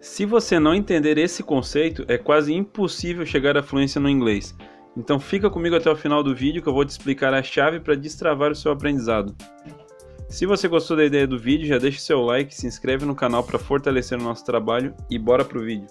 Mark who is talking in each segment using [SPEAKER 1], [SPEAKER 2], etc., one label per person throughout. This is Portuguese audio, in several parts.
[SPEAKER 1] Se você não entender esse conceito, é quase impossível chegar à fluência no inglês. Então fica comigo até o final do vídeo que eu vou te explicar a chave para destravar o seu aprendizado. Se você gostou da ideia do vídeo, já deixa seu like, se inscreve no canal para fortalecer o nosso trabalho e bora pro vídeo.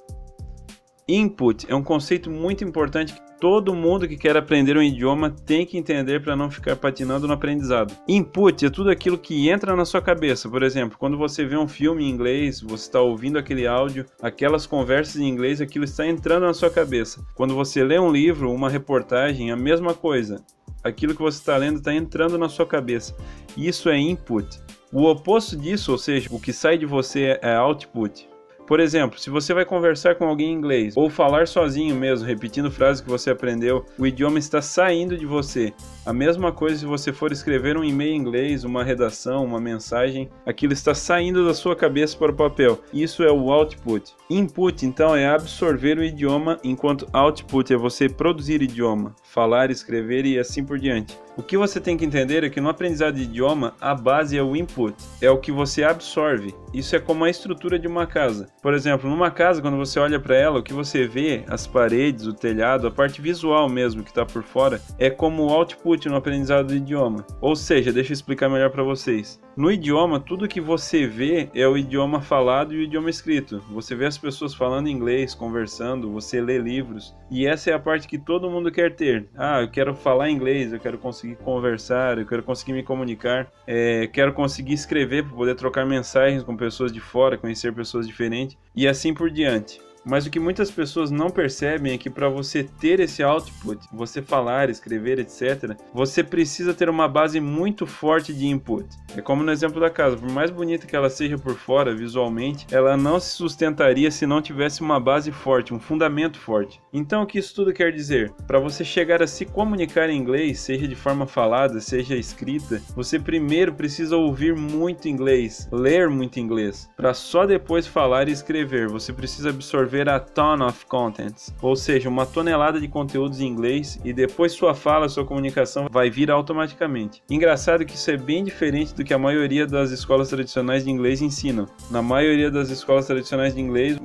[SPEAKER 1] Input é um conceito muito importante que todo mundo que quer aprender um idioma tem que entender para não ficar patinando no aprendizado. Input é tudo aquilo que entra na sua cabeça. Por exemplo, quando você vê um filme em inglês, você está ouvindo aquele áudio, aquelas conversas em inglês, aquilo está entrando na sua cabeça. Quando você lê um livro, uma reportagem, a mesma coisa. Aquilo que você está lendo está entrando na sua cabeça. Isso é input. O oposto disso, ou seja, o que sai de você é output. Por exemplo, se você vai conversar com alguém em inglês ou falar sozinho mesmo, repetindo frases que você aprendeu, o idioma está saindo de você. A mesma coisa se você for escrever um e-mail em inglês, uma redação, uma mensagem, aquilo está saindo da sua cabeça para o papel. Isso é o output. Input, então, é absorver o idioma, enquanto output é você produzir idioma, falar, escrever e assim por diante. O que você tem que entender é que no aprendizado de idioma, a base é o input, é o que você absorve. Isso é como a estrutura de uma casa. Por exemplo, numa casa, quando você olha para ela, o que você vê, as paredes, o telhado, a parte visual mesmo que está por fora, é como o output no aprendizado do idioma. Ou seja, deixa eu explicar melhor para vocês. No idioma, tudo que você vê é o idioma falado e o idioma escrito. Você vê as pessoas falando inglês, conversando, você lê livros. E essa é a parte que todo mundo quer ter. Ah, eu quero falar inglês, eu quero conseguir conversar, eu quero conseguir me comunicar, quero conseguir escrever para poder trocar mensagens com pessoas de fora, conhecer pessoas diferentes e assim por diante. Mas o que muitas pessoas não percebem é que para você ter esse output, você falar, escrever, etc., você precisa ter uma base muito forte de input. É como no exemplo da casa, por mais bonita que ela seja por fora, visualmente, ela não se sustentaria se não tivesse uma base forte, um fundamento forte. Então o que isso tudo quer dizer? Para você chegar a se comunicar em inglês, seja de forma falada, seja escrita, você primeiro precisa ouvir muito inglês, ler muito inglês, para só depois falar e escrever. Você precisa absorver a ton of contents, ou seja, uma tonelada de conteúdos em inglês e depois sua fala, sua comunicação vai vir automaticamente. Engraçado que isso é bem diferente do que a maioria das escolas tradicionais de inglês ensinam. Na maioria das escolas tradicionais de inglês,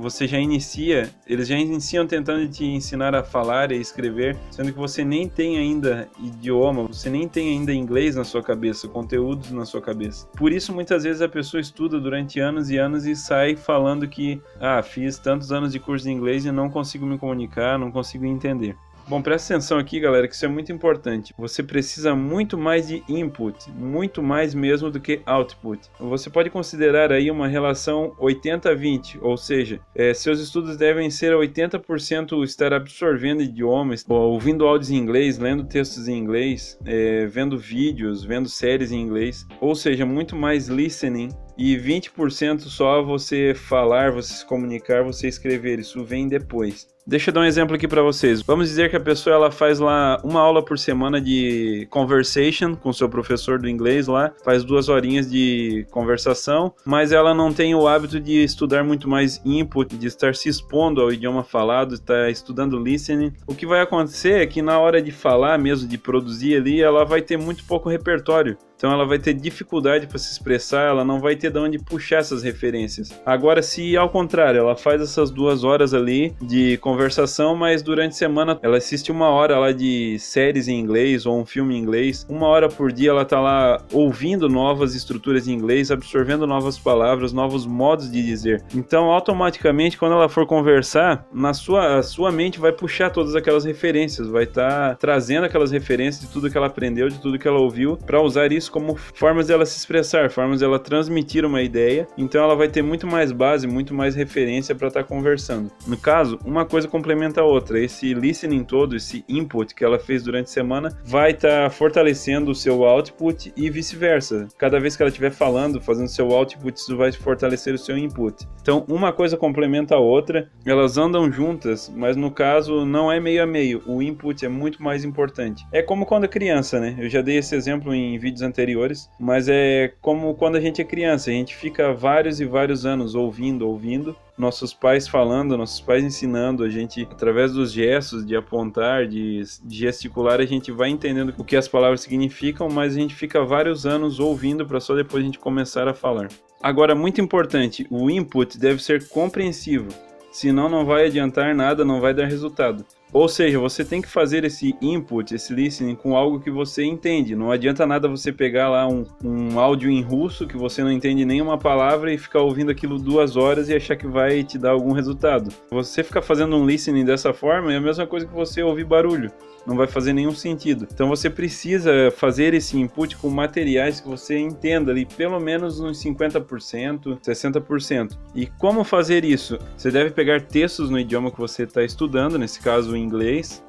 [SPEAKER 1] eles já iniciam tentando te ensinar a falar e escrever, sendo que você nem tem ainda idioma, você nem tem ainda inglês na sua cabeça, conteúdos na sua cabeça. Por isso, muitas vezes a pessoa estuda durante anos e anos e sai falando que, fiz tantos anos de curso de inglês e não consigo me comunicar, não consigo entender. Bom, presta atenção aqui, galera, que isso é muito importante. Você precisa muito mais de input, muito mais mesmo do que output. Você pode considerar aí uma relação 80-20, ou seja, seus estudos devem ser 80% estar absorvendo idiomas, ouvindo áudios em inglês, lendo textos em inglês, vendo vídeos, vendo séries em inglês, ou seja, muito mais listening, e 20% só você falar, você se comunicar, você escrever. Isso vem depois. Deixa eu dar um exemplo aqui para vocês. Vamos dizer que a pessoa ela faz lá uma aula por semana de conversation com seu professor do inglês lá, faz 2 horinhas de conversação, mas ela não tem o hábito de estudar muito mais input, de estar se expondo ao idioma falado, estar estudando listening. O que vai acontecer é que na hora de falar mesmo, de produzir ali, ela vai ter muito pouco repertório. Então ela vai ter dificuldade para se expressar, ela não vai ter de onde puxar essas referências. Agora, se ao contrário, ela faz essas 2 horas ali de conversação, mas durante a semana ela assiste 1 hora lá de séries em inglês ou um filme em inglês, 1 hora por dia ela tá lá ouvindo novas estruturas em inglês, absorvendo novas palavras, novos modos de dizer. Então, automaticamente, quando ela for conversar, a sua mente vai puxar todas aquelas referências, vai estar trazendo aquelas referências de tudo que ela aprendeu, de tudo que ela ouviu, para usar isso como formas dela se expressar, formas dela transmitir uma ideia. Então ela vai ter muito mais base, muito mais referência para estar conversando. No caso, uma coisa complementa a outra. Esse listening todo, esse input que ela fez durante a semana, vai estar fortalecendo o seu output e vice-versa. Cada vez que ela estiver falando, fazendo seu output, isso vai fortalecer o seu input. Então uma coisa complementa a outra, elas andam juntas, mas no caso não é meio a meio. O input é muito mais importante. É como quando criança, né? Eu já dei esse exemplo em vídeos anteriores. anteriores, mas é como quando a gente é criança, a gente fica vários e vários anos ouvindo, nossos pais falando, nossos pais ensinando, a gente, através dos gestos, de apontar, de gesticular, a gente vai entendendo o que as palavras significam, mas a gente fica vários anos ouvindo para só depois a gente começar a falar. Agora, muito importante, o input deve ser compreensivo, senão não vai adiantar nada, não vai dar resultado. Ou seja, você tem que fazer esse input, esse listening com algo que você entende. Não adianta nada você pegar lá um áudio em russo que você não entende nenhuma palavra e ficar ouvindo aquilo 2 horas e achar que vai te dar algum resultado. Você ficar fazendo um listening dessa forma é a mesma coisa que você ouvir barulho. Não vai fazer nenhum sentido. Então você precisa fazer esse input com materiais que você entenda ali, pelo menos uns 50%, 60%. E como fazer isso? Você deve pegar textos no idioma que você está estudando, nesse caso o inglês,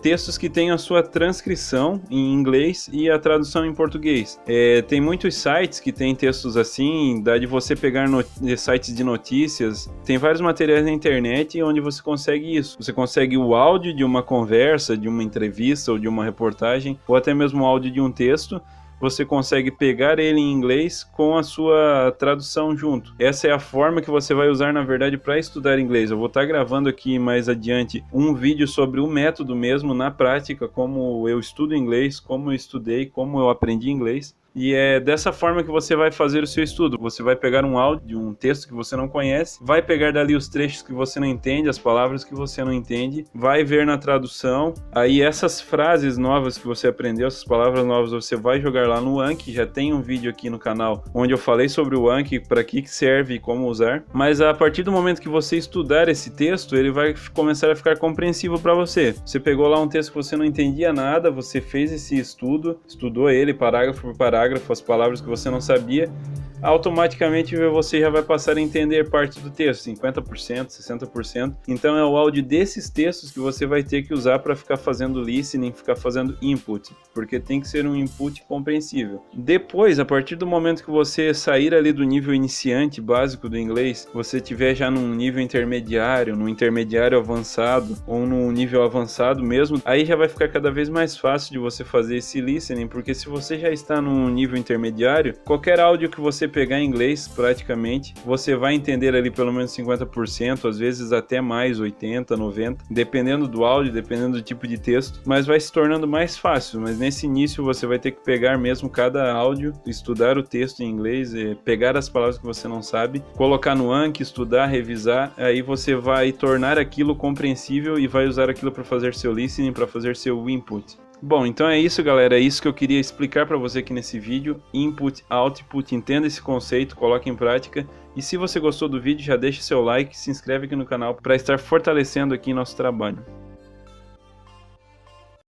[SPEAKER 1] textos que tenham a sua transcrição em inglês e a tradução em português. Tem muitos sites que tem textos assim, dá de você pegar sites de notícias, tem vários materiais na internet onde você consegue isso. Você consegue o áudio de uma conversa, de uma entrevista ou de uma reportagem, ou até mesmo o áudio de um texto, você consegue pegar ele em inglês com a sua tradução junto. Essa é a forma que você vai usar, na verdade, para estudar inglês. Eu vou estar gravando aqui mais adiante um vídeo sobre o método mesmo, na prática, como eu estudo inglês, como eu estudei, como eu aprendi inglês. E é dessa forma que você vai fazer o seu estudo. Você vai pegar um áudio de um texto que você não conhece, vai pegar dali os trechos que você não entende, as palavras que você não entende, vai ver na tradução, aí essas frases novas que você aprendeu, essas palavras novas, você vai jogar lá no Anki. Já tem um vídeo aqui no canal onde eu falei sobre o Anki, para que serve e como usar. Mas a partir do momento que você estudar esse texto, ele vai começar a ficar compreensível para você. Você pegou lá um texto que você não entendia nada, você fez esse estudo, estudou ele parágrafo por parágrafo, as palavras que você não sabia, automaticamente você já vai passar a entender parte do texto, 50%, 60%. Então é o áudio desses textos que você vai ter que usar para ficar fazendo listening, ficar fazendo input, porque tem que ser um input compreensível. Depois, a partir do momento que você sair ali do nível iniciante básico do inglês, você tiver já num nível intermediário, num intermediário avançado ou num nível avançado mesmo, aí já vai ficar cada vez mais fácil de você fazer esse listening, porque se você já está num nível intermediário, qualquer áudio que você pegar em inglês, praticamente, você vai entender ali pelo menos 50%, às vezes até mais, 80%, 90%, dependendo do áudio, dependendo do tipo de texto, mas vai se tornando mais fácil. Mas nesse início você vai ter que pegar mesmo cada áudio, estudar o texto em inglês, pegar as palavras que você não sabe, colocar no Anki, estudar, revisar, aí você vai tornar aquilo compreensível e vai usar aquilo para fazer seu listening, para fazer seu input. Bom, então é isso, galera, é isso que eu queria explicar para você aqui nesse vídeo. Input, output, entenda esse conceito, coloque em prática. E se você gostou do vídeo, já deixa seu like, se inscreve aqui no canal para estar fortalecendo aqui nosso trabalho.